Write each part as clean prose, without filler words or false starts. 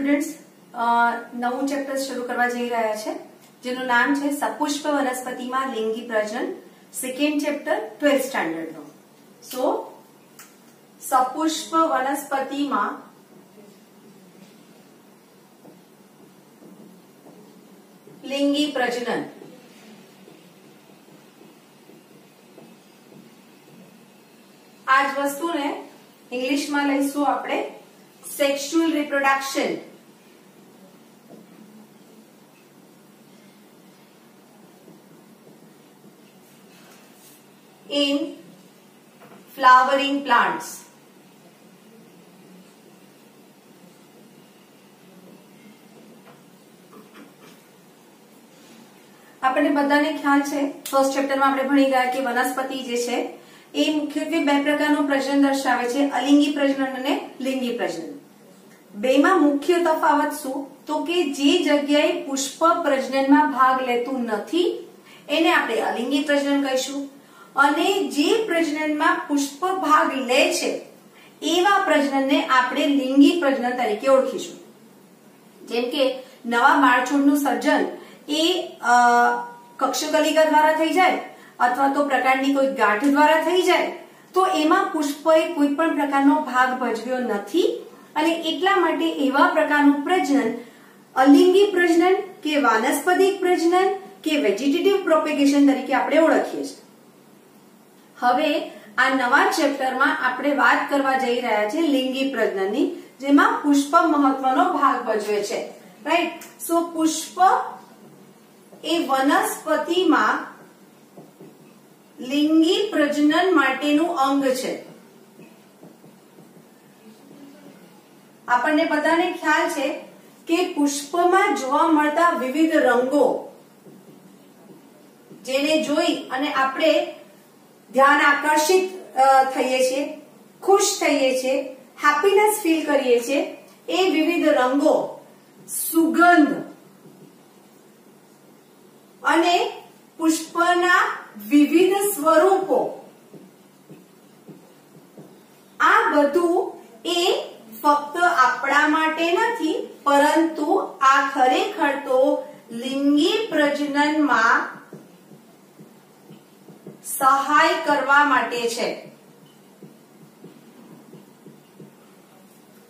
Students નવું chapter શરૂ કરવા જઈ રહ્યા છે જેનું નામ છે સપુષ્પ વનસ્પતિમાં લિંગી પ્રજનન સેકન્ડ ચેપ્ટર 12th સ્ટાન્ડર્ડ નો. સો સપુષ્પ વનસ્પતિમાં લિંગી પ્રજનન આ જ વસ્તુને ઇંગ્લિશમાં લઈશું આપણે sexual reproduction. in flowering plants. આપણને બધાને ખ્યાલ છે ફર્સ્ટ ચેપ્ટરમાં આપણે ભણી ગયા કે વનસ્પતિ જે છે એ મુખ્યત્વે બે પ્રકારનું પ્રજનન દર્શાવે છે, અલિંગી પ્રજનન અને લિંગી પ્રજનન. બેમાં મુખ્ય તફાવત શું તો કે જે જગ્યાએ પુષ્પ પ્રજનનમાં ભાગ લેતું નથી એને આપણે અલિંગી પ્રજનન કહીશું અને જે પ્રજનનમાં પુષ્પ ભાગ લે છે એવા પ્રજનનને આપણે લિંગી પ્રજનન તરીકે ઓળખીશું. જેમ કે નવા બાળછોડનું સર્જન એ કક્ષકલિકા દ્વારા થઈ જાય અથવા તો પ્રકાંડની કોઈ ગાંઠ દ્વારા થઈ જાય તો એમાં પુષ્પએ કોઈ પણ પ્રકારનો ભાગ ભજવ્યો નથી અને એટલા માટે એવા પ્રકારનું પ્રજનન અલિંગી પ્રજનન કે વાનસ્પતિક પ્રજનન કે વેજીટેટિવ પ્રોપેગેશન તરીકે આપણે ઓળખીએ છીએ. હવે આ નવા ચેપ્ટરમાં આપણે વાત કરવા જઈ રહ્યા છે લિંગી પ્રજનનની, જેમાં પુષ્પ મહત્વનો ભાગ ભજવે છે. રાઈટ. સો પુષ્પ એ વનસ્પતિમાં લિંગી પ્રજનન માટેનું અંગ છે. આપણને બધાને ખ્યાલ છે કે પુષ્પમાં જોવા મળતા વિવિધ રંગો જેને જોઈ અને આપણે ધ્યાન આકર્ષિત થઈએ છીએ, ખુશ થઈએ છીએ, હેપીનેસ ફીલ કરીએ છીએ, એ વિવિધ રંગો, સુગંધ અને પુષ્પના વિવિધ સ્વરૂપો, આ બધું એ ફક્ત આપણા માટે નથી પરંતુ આ ખરેખર તો લિંગી પ્રજનનમાં સહાય કરવા માટે છે.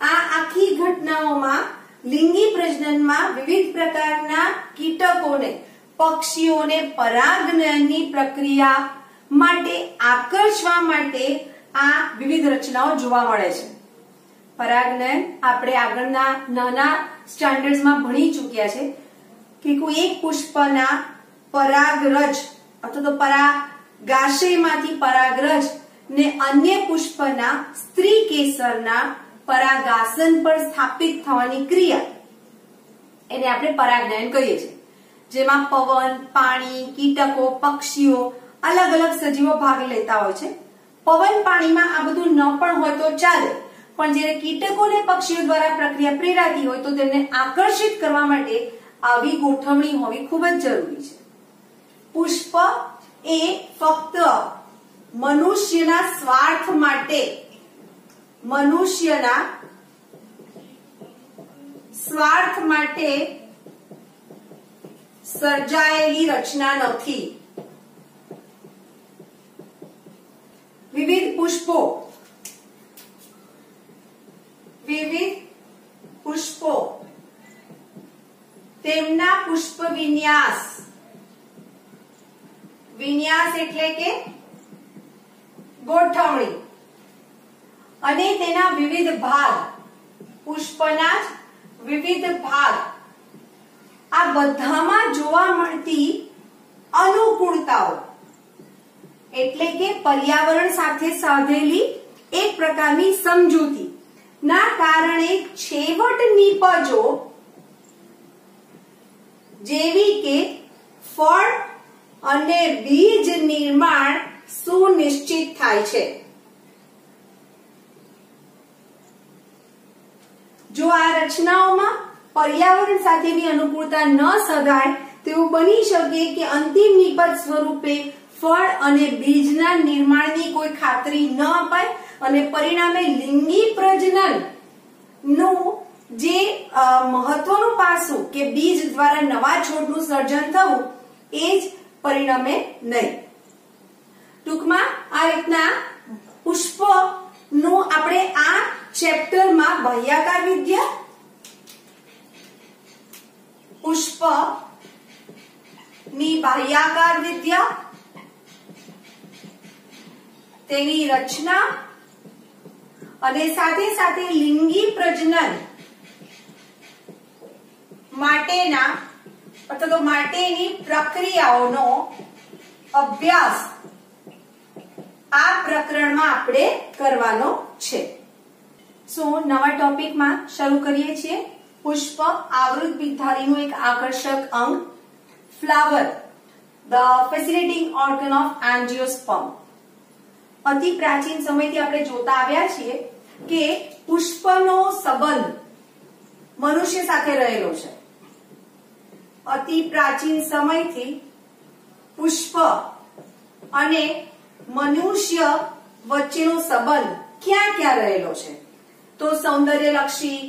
આ આખી ઘટનાઓમાં લિંગી પ્રજનનમાં વિવિધ પ્રકારના કીટકોને, પક્ષીઓને પરાગનયનની પ્રક્રિયા માટે આકર્ષવા માટે આ વિવિધ રચનાઓ જોવા મળે છે. પરાગનયન આપણે આગળના નાના સ્ટાન્ડર્ડ્સમાં ભણી ચૂક્યા છે કે કોઈ એક પુષ્પના પરાગરજ અથવા તો પરાગાશયમાંથી પરાગરજ ને અન્ય પુષ્પના સ્ત્રી કેસરના પરાગાસન પર સ્થાપિત થવાની ક્રિયા એને આપણે પરાગનયન કહીએ છીએ. જેમાં પવન, પાણી, કીટકો, પક્ષીઓ, અલગ અલગ સજીવો ભાગ લેતા હોય છે. પવન, પાણીમાં આ બધું ન પણ હોય તો ચાલે, પણ જ્યારે કીટકો અને પક્ષીઓ દ્વારા પ્રક્રિયા પ્રેરાતી હોય તો તેમને આકર્ષિત કરવા માટે આવી ગોઠવણી હોવી ખૂબ જ જરૂરી છે. પુષ્પ એ ફક્ત મનુષ્યના સ્વાર્થ માટે સર્જાયેલી રચના નથી. વિવિધ પુષ્પો તેમના પુષ્પ વિન્યાસ એટલે કે ગોઠવણી અને તેના વિવિધ ભાગ, પુષ્પના વિવિધ ભાગ, આ બધામાં જોવા મળતી અનુકૂળતાઓ એટલે કે પર્યાવરણ સાથે સાધેલી એક પ્રકારની સમજૂતી ના કારણે છેવટ નીપજો જેવી કે ફળ અને બીજ નિર્માણ સુનિશ્ચિત થાય છે. જો આ રચનાઓમાં પર્યાવરણ સાથેની અનુકૂળતા ન સધાય તેવું બની શકે કે અંતિમ નિપજ સ્વરૂપે ફળ અને બીજના નિર્માણની કોઈ ખાતરી ન અપાય અને પરિણામે લિંગી પ્રજનન નું જે મહત્વનું પાસું કે બીજ દ્વારા નવા છોડનું સર્જન થવું એ જ પરિણમે નહીં. ટૂંકમાં આ રીતના પુષ્પનું આપણે આ ચેપ્ટરમાં બાહ્યાકાર વિદ્યા, પુષ્પની બાહ્યાકાર વિદ્યા, તેની રચના અને સાથે સાથે લિંગી પ્રજનન માટેના અથવા તો માટેની પ્રક્રિયાઓનો અભ્યાસ આ પ્રકરણમાં આપણે કરવાનો છે. સો નવા ટોપિકમાં શરૂ કરીએ છીએ. પુષ્પ આવૃત બીજધારીનું એક આકર્ષક અંગ, ફ્લાવર ધ ફેસિલિટીંગ ઓર્ગન ઓફ એન્જિયોસ્પર્મ. અતિ પ્રાચીન સમયથી આપણે જોતા આવ્યા છીએ કે પુષ્પનો સંબંધ મનુષ્ય સાથે રહેલો છે. અતિ પ્રાચીન સમયથી પુષ્પ અને મનુષ્ય વચ્ચેનો સંબંધ ક્યાં ક્યાં રહેલો છે? તો સૌંદર્યલક્ષી,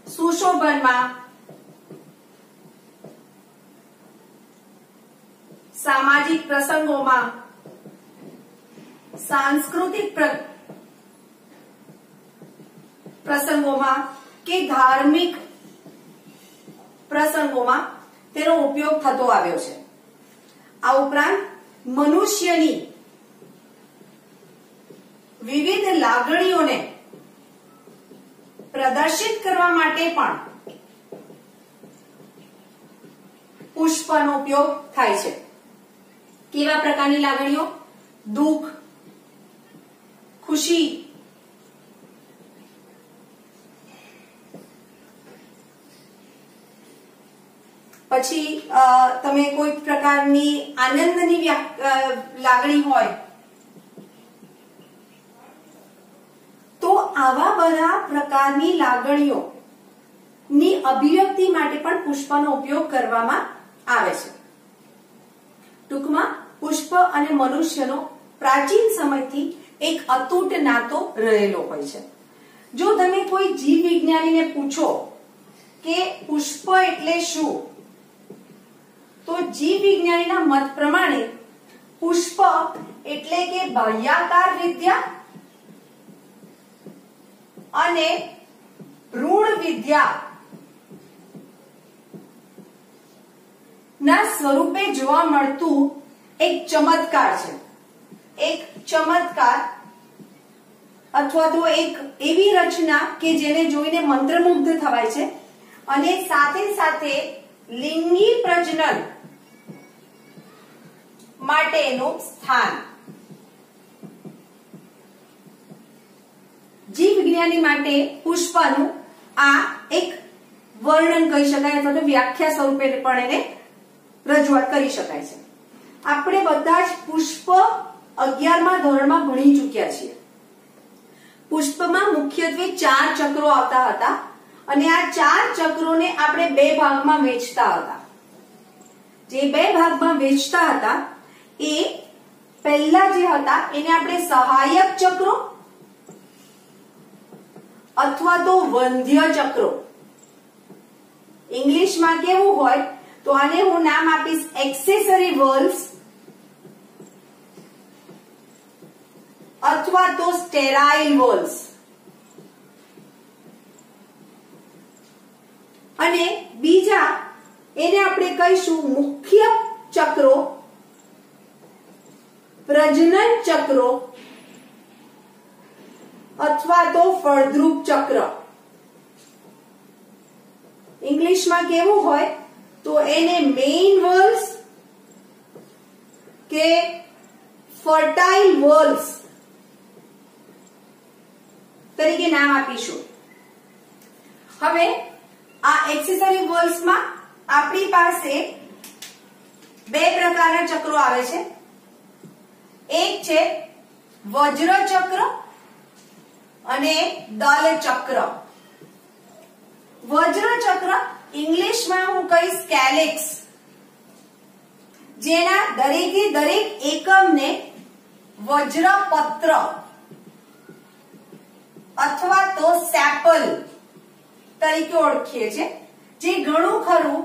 સુશોભનમાં, સામાજિક પ્રસંગોમાં, સાંસ્કૃતિક પ્રસંગોમાં કે ધાર્મિક પ્રસંગોમાં તેનો ઉપયોગ થતો આવ્યો છે. આ ઉપરાંત મનુષ્યની વિવિધ લાગણીઓને પ્રદર્શિત કરવા માટે પણ પુષ્પનો ઉપયોગ થાય છે. કેવા પ્રકારની લાગણીઓ? દુઃખ, ખુશી, પછી તમે કોઈ પ્રકારની આનંદની લાગણી હોય તો આવા બધા પ્રકારની લાગણીઓની અભિવ્યક્તિ માટે પણ પુષ્પનો ઉપયોગ કરવામાં આવે છે. ટૂંકમાં પુષ્પ અને મનુષ્યનો પ્રાચીન સમયથી એક અતૂટ નાતો રહેલો હોય છે. જો તમે કોઈ જીવ વિજ્ઞાનીને પૂછો કે પુષ્પ એટલે શું, તો જીવ વિજ્ઞાનીના મત પ્રમાણે પુષ્પ એટલે કે બાહ્યાકાર વિદ્યા અને ભ્રૂણ વિદ્યા ના સ્વરૂપે જોવા મળતું એક ચમત્કાર છે. એક ચમત્કાર અથવા તો એક એવી રચના કે જેને જોઈને મંત્રમુગ્ધ થવાય છે અને સાથે સાથે લિંગી પ્રજનન માટેનું સ્થાન. જીવ વિજ્ઞાની માટે પુષ્પનું આ એક વર્ણન કહી શકાય અથવા તો વ્યાખ્યા સ્વરૂપે પણ એને રજૂઆત કરી શકાય છે. આપણે બધા જ પુષ્પ 11મા ધોરણમાં ભણી ચૂક્યા છીએ. પુષ્પમાં મુખ્યત્વે 4 ચક્રો આવતા હતા અને આ 4 ચક્રોને આપણે 2 ભાગમાં વહેંચતા હતા. જે 2 ભાગમાં વહેંચતા હતા એ પહેલા જે હતા એને આપણે સહાયક ચક્રો અથવા તો વંધ્ય ચક્રો, ઇંગ્લિશમાં કેવું હોય તો આને હું નામ આપીશ એક્સેસરી વોલ્વ્સ અથવા તો સ્ટેરાઇલ વોલ્વ્સ. અને બીજા એને આપણે કહીશું મુખ્ય ચક્રો, પ્રજનન ચક્રો અથવા તો ફળદ્રુપ ચક્ર. ઇંગ્લિશમાં કેવું હોય તો એને મેઇન વોલ્વ્સ કે ફર્ટાઇલ વોલ્વ્સ તરીકે નામ આપીશું. હવે આ એક્સેસરી વોલ્વ્સમાં આપણી પાસે 2 પ્રકારના ચક્રો આવે છે. એક છે વજ્ર ચક્ર અને દલ ચક્ર. વજ્ર ચક્ર ઇંગ્લિશમાં હું કહીશ કેલિક્સ, જેના દરેકે દરેક એકમને વજ્રપત્ર અથવા તો સેપલ તરીકે ઓળખીએ છીએ, જે ઘણું ખરું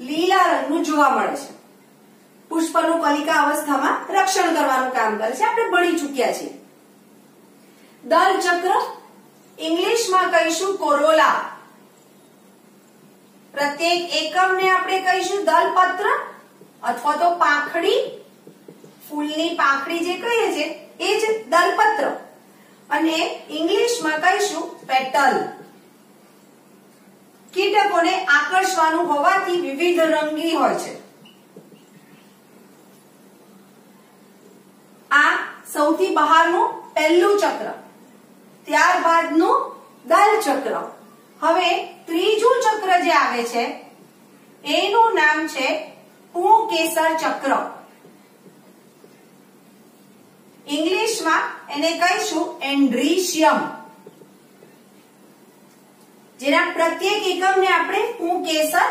લીલા રંગનું જોવા મળે છે. પુષ્પનું કલિકા અવસ્થામાં રક્ષણ કરવાનું કામ કરે છે. આપણે ભણી ચૂક્યા છીએ. દલ ચક્ર ઇંગ્લિશમાં કહીશું કોરોલા. પ્રત્યેક એકમને આપણે કહીશું દલપત્ર અથવા તો પાંખડી. ફૂલની પાંખડી જે કહીએ છીએ એ જ દલપત્ર, અને ઇંગ્લિશમાં કહીશું પેટલ. કીટકોને આકર્ષવાનું હોવાથી વિવિધ રંગી હોય છે. આ સૌથી બહારનું પહેલું ચક્ર. ત્યારબાદનું દલ ચક્ર. હવે ત્રીજું ચક્ર જે આવે છે એનું નામ છે પુંકેસર ચક્ર. ઇંગ્લિશમાં એને કહીશું એન્ડ્રીશિયમ, જેના પ્રત્યેક એકમને આપણે પુંકેસર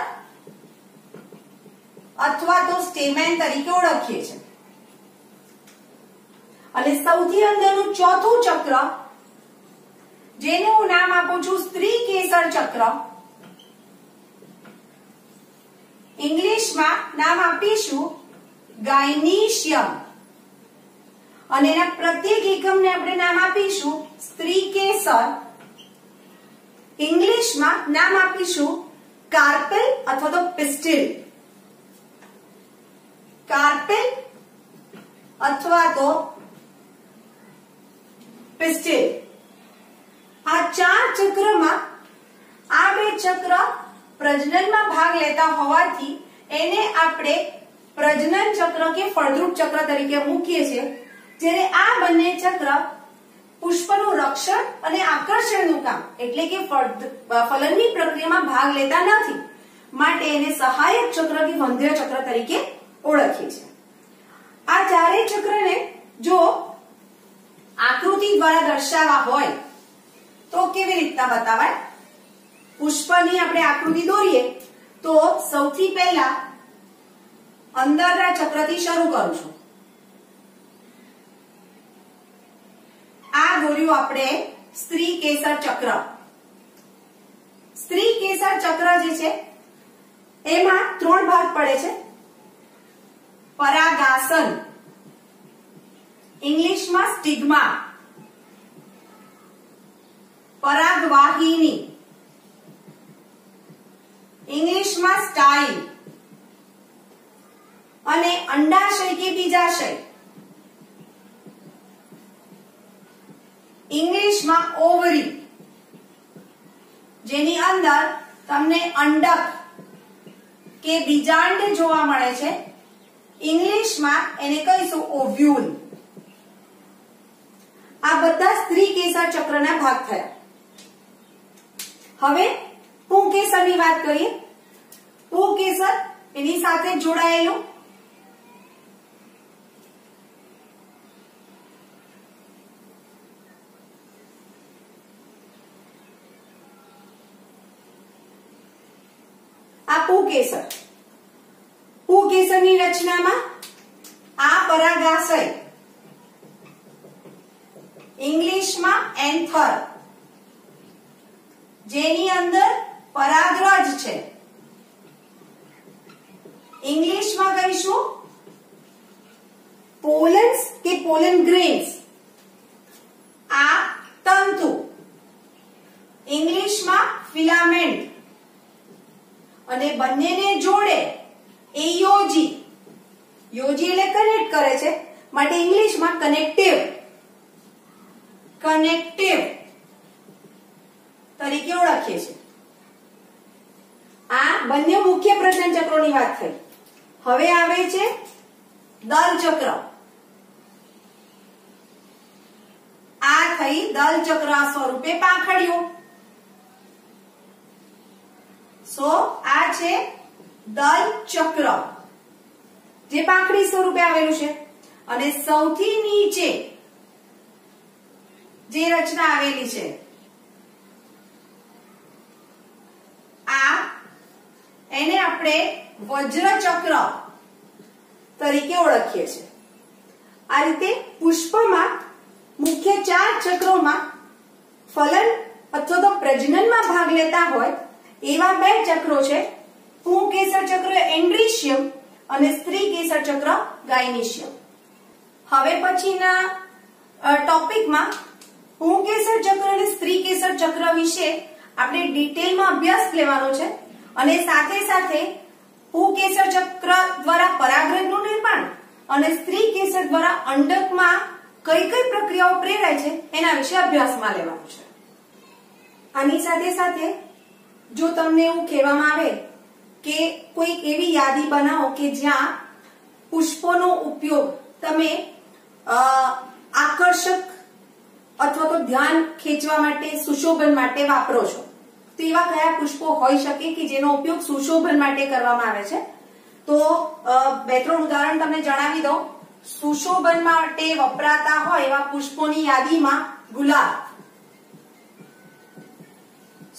અથવા તો સ્ટેમેન તરીકે ઓળખીએ છીએ. અને સૌથી અંદરનું ચોથું ચક્ર, જેને હું નામ આપું છું સ્ત્રી કેસર ચક્ર, ઇંગ્લિશમાં નામ આપીશું ગાયનીશિયમ, અને એના પ્રત્યેક એકમને આપણે નામ આપીશું સ્ત્રી કેસર. ઇંગ્લિશમાં નામ આપીશું કાર્પેલ અથવા તો પિસ્ટિલ. કાર્પેલ અથવા તો પિસ્ટિલ. આ ચાર ચક્રમાં આ બે ચક્ર પ્રજનનમાં ભાગ લેતા હોવાથી એને આપણે પ્રજનન ચક્ર કે ફળદ્રુપ ચક્ર તરીકે મૂકીએ છીએ. જ્યારે આ બંને ચક્ર પુષ્પનું રક્ષણ અને આકર્ષણનું કામ એટલે કે ફલનની પ્રક્રિયામાં ભાગ લેતા નથી, માટે એને સહાયક ચક્ર કે વંધ્ય ચક્ર તરીકે ઓળખીએ છીએ. આ ચારેય ચક્રને જો આકૃતિ દ્વારા દર્શાવવા હોય તો કેવી રીતના બતાવાય? પુષ્પની આપણે આકૃતિ દોરીએ તો સૌથી પહેલા અંદરના ચક્રથી શરૂ કરું છું. આ દોર્યું આપણે સ્ત્રી કેસર ચક્ર. સ્ત્રી કેસર ચક્ર જે છે એમાં 3 ભાગ પડે છે. પરાગાસન, ઇંગ્લિશમાં સ્ટિગ્મા, પરાગવાહિની, ઇંગ્લિશમાં સ્ટાઇલ, અને અંડાશય કે બીજાશય, ઇંગ્લિશમાં ઓવરી, જેની અંદર તમને અંડક કે બીજાંડ જોવા મળે છે. ઇંગ્લિશમાં એને કહીશું ઓવ્યુલ. આ બધા સ્ત્રી કેસર ચક્રના ભાગ થયા. હવે પુંકેસરની વાત કરીએ. પુંકેસર એની સાથે જોડાયેલું આ પુંકેસર. પુંકેસરની રચનામાં આ પરાગાશય, ઇંગ્લિશમાં એન્થર, જેની અંદર પરાગરજ છે, ઇંગ્લિશમાં કહીશું પોલન્સ કે પોલન ગ્રેન્સ. આ તંતુ, ઇંગ્લિશમાં ફિલામેન્ટ, અને બંનેને જોડે એ યોજી. યોજી એટલે કનેક્ટ કરે છે, માટે ઇંગ્લિશમાં કનેક્ટિવ તરીકે ઓળખીએ છીએ. આ બંને મુખ્ય પ્રજનન ચક્રોની વાત થઈ. હવે આવે છે દલ ચક્ર. આ થઈ દલ ચક્ર સ્વરૂપે પાંખડીઓ. આ છે દલ ચક્ર જે પાંખડી સ્વરૂપે આવેલું છે. અને સૌથી નીચે જે રચના આવેલી છે એને આપણે વજ્ર ચક્ર તરીકે ઓળખીએ છીએ. આ રીતે પુષ્પમાં મુખ્ય 4 ચક્રોમાં ફલન અથવા તો પ્રજનનમાં ભાગ લેતા હોય એવા બે ચક્રો છે, પુંકેસર ચક્ર એન્ડ્રીશિયમ અને સ્ત્રી કેસર ચક્ર ગાયનેશિયમ. હવે પછીના ટોપિકમાં પુંકેસર ચક્ર અને સ્ત્રી કેસર ચક્ર વિશે આપણે ડિટેલમાં અભ્યાસ લેવાનો છે અને સાથે સાથે પુંકેસર ચક્ર દ્વારા પરાગરજનું નિર્માણ અને સ્ત્રી કેસર દ્વારા અંડકમાં કઈ કઈ પ્રક્રિયાઓ પ્રેરાય છે એના વિશે અભ્યાસમાં લેવાનું છે. આની સાથે સાથે જો તમને એવું કહેવામાં આવે કે કોઈક એવી યાદી બનાવો કે જ્યાં પુષ્પોનો ઉપયોગ તમે આકર્ષક અથવા તો ધ્યાન ખેંચવા માટે, સુશોભન માટે વાપરો છો, તો એવા કયા પુષ્પો હોઈ શકે કે જેનો ઉપયોગ સુશોભન માટે કરવામાં આવે છે? તો બે ત્રણ ઉદાહરણ તમને જણાવી દઉં. સુશોભન માટે વપરાતા હોય એવા પુષ્પોની યાદીમાં ગુલાબ,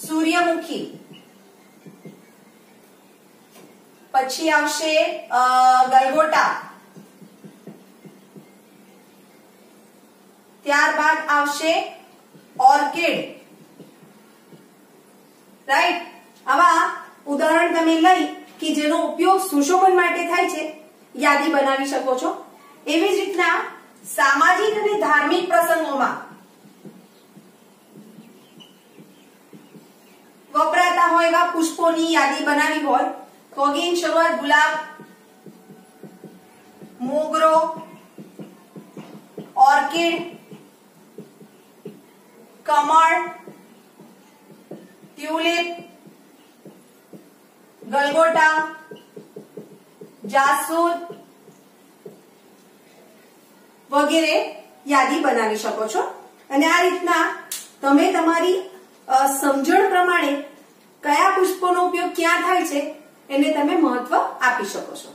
સૂર્યમુખી, પછી આવશે ગલગોટા, ત્યારબાદ આવશે ઓર્કિડ. રાઈટ? આવા ઉદાહરણ તમે લઈ કે જેનો ઉપયોગ સુશોભન માટે થાય છે, યાદી બનાવી શકો છો. એવી જ રીતના સામાજિક અને ધાર્મિક પ્રસંગોમાં વપરાતા હોય એવા પુષ્પોની યાદી બનાવી હોય તો અગેન શરૂઆત ગુલાબ, મોગરો, ઓર્કિડ, કમળ, ટ્યુલિપ, ગલગોટા, જાસૂદ વગેરે યાદી બનાવી શકો છો. અને આ રીતના તમે તમારી સમજણ પ્રમાણે કયા પુષ્પોનો ઉપયોગ ક્યાં થાય છે એને તમે મહત્વ આપી શકો છો.